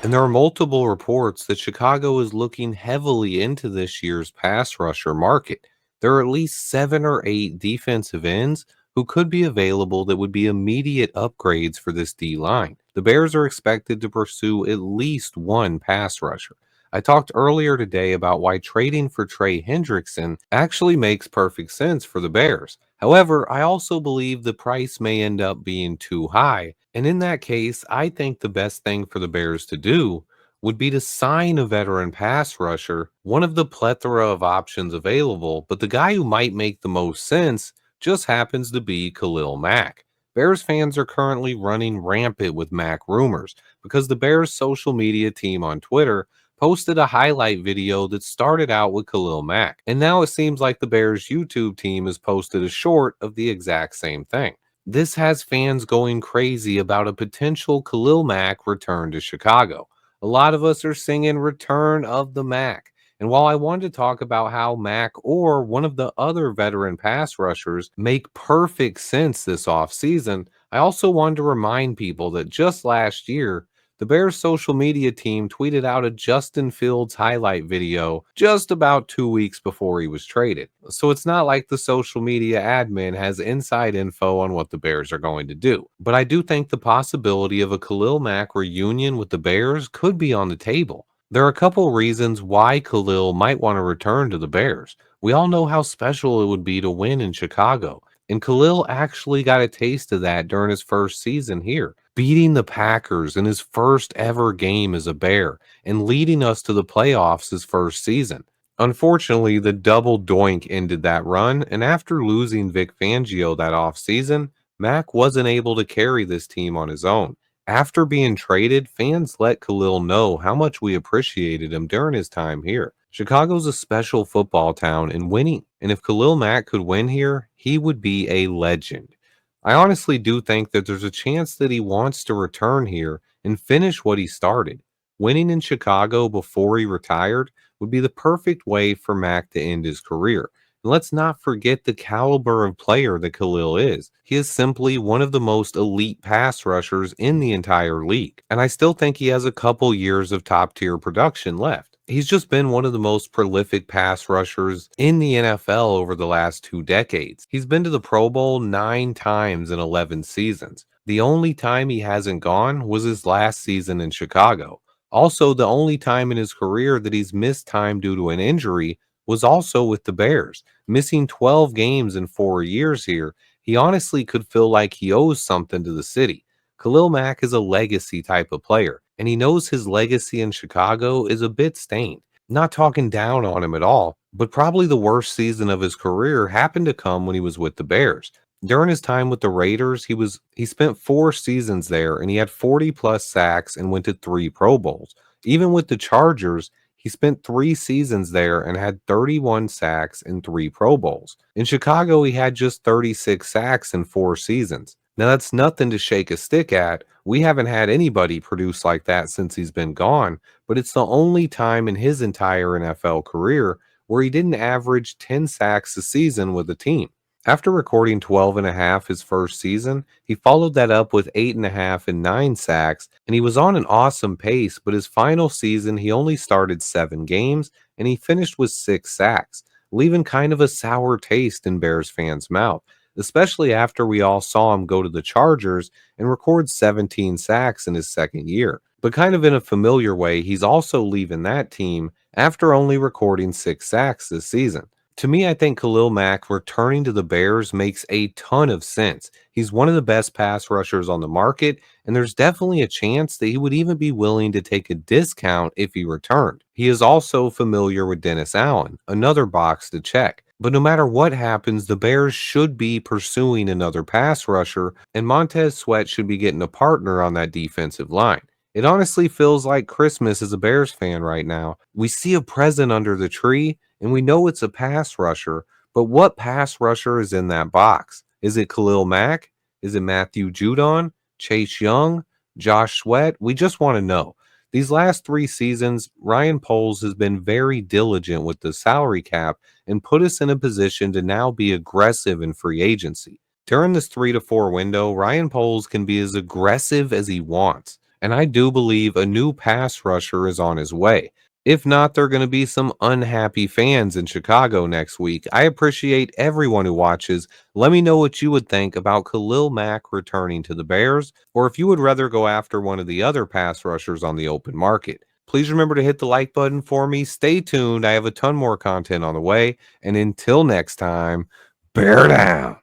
And there are multiple reports that Chicago is looking heavily into this year's pass rusher market. There are at least 7 or 8 defensive ends who could be available that would be immediate upgrades for this D line. The Bears are expected to pursue at least one pass rusher. I talked earlier today about why trading for Trey Hendrickson actually makes perfect sense for the Bears. However, I also believe the price may end up being too high. And in that case, I think the best thing for the Bears to do would be to sign a veteran pass rusher, one of the plethora of options available, but the guy who might make the most sense just happens to be Khalil Mack. Bears fans are currently running rampant with Mack rumors because the Bears social media team on Twitter posted a highlight video that started out with Khalil Mack. And now it seems like the Bears YouTube team has posted a short of the exact same thing. This has fans going crazy about a potential Khalil Mack return to Chicago. A lot of us are singing Return of the Mack. And while I wanted to talk about how Mack or one of the other veteran pass rushers make perfect sense this offseason, I also wanted to remind people that just last year, the Bears social media team tweeted out a Justin Fields highlight video just about 2 weeks before he was traded. So it's not like the social media admin has inside info on what the Bears are going to do. But I do think the possibility of a Khalil Mack reunion with the Bears could be on the table. There are a couple reasons why Khalil might want to return to the Bears. We all know how special it would be to win in Chicago. And Khalil actually got a taste of that during his first season here, beating the Packers in his first ever game as a Bear and leading us to the playoffs his first season. Unfortunately, the double doink ended that run, and after losing Vic Fangio that offseason, Mack wasn't able to carry this team on his own. After being traded, fans let Khalil know how much we appreciated him during his time here. Chicago's a special football town and winning, and if Khalil Mack could win here, he would be a legend. I honestly do think that there's a chance that he wants to return here and finish what he started. Winning in Chicago before he retired would be the perfect way for Mack to end his career. And let's not forget the caliber of player that Khalil is. He is simply one of the most elite pass rushers in the entire league. And I still think he has a couple years of top tier production left. He's just been one of the most prolific pass rushers in the NFL over the last 2 decades. He's been to the Pro Bowl 9 times in 11 seasons. The only time he hasn't gone was his last season in Chicago. Also, the only time in his career that he's missed time due to an injury was also with the Bears. Missing 12 games in 4 years here, he honestly could feel like he owes something to the city. Khalil Mack is a legacy type of player, and he knows his legacy in Chicago is a bit stained. Not talking down on him at all, but probably the worst season of his career happened to come when he was with the Bears. During his time with the Raiders, he spent 4 seasons there and he had 40 plus sacks and went to 3 Pro Bowls. Even with the Chargers, he spent 3 seasons there and had 31 sacks and 3 Pro Bowls. In Chicago, he had just 36 sacks in 4 seasons. Now, that's nothing to shake a stick at. We haven't had anybody produce like that since he's been gone, but it's the only time in his entire NFL career where he didn't average 10 sacks a season with a team. After recording 12 and a half his first season, he followed that up with 8.5 and 9 sacks, and he was on an awesome pace, but his final season, he only started 7 games, and he finished with 6 sacks, leaving kind of a sour taste in Bears fans' mouth, especially after we all saw him go to the Chargers and record 17 sacks in his second year. But kind of in a familiar way, he's also leaving that team after only recording 6 sacks this season. To me, I think Khalil Mack returning to the Bears makes a ton of sense. He's one of the best pass rushers on the market, and there's definitely a chance that he would even be willing to take a discount if he returned. He is also familiar with Dennis Allen, another box to check. But no matter what happens, the Bears should be pursuing another pass rusher, and Montez Sweat should be getting a partner on that defensive line. It honestly feels like Christmas as a Bears fan right now. We see a present under the tree, and we know it's a pass rusher, but what pass rusher is in that box? Is it Khalil Mack? Is it Matthew Judon? Chase Young? Josh Sweat? We just want to know. These last 3 seasons, Ryan Poles has been very diligent with the salary cap and put us in a position to now be aggressive in free agency. During this 3 to 4 window, Ryan Poles can be as aggressive as he wants. and I do believe a new pass rusher is on his way. If not, there are going to be some unhappy fans in Chicago next week. I appreciate everyone who watches. Let me know what you would think about Khalil Mack returning to the Bears, or if you would rather go after one of the other pass rushers on the open market. Please remember to hit the like button for me. Stay tuned. I have a ton more content on the way. And until next time, bear down.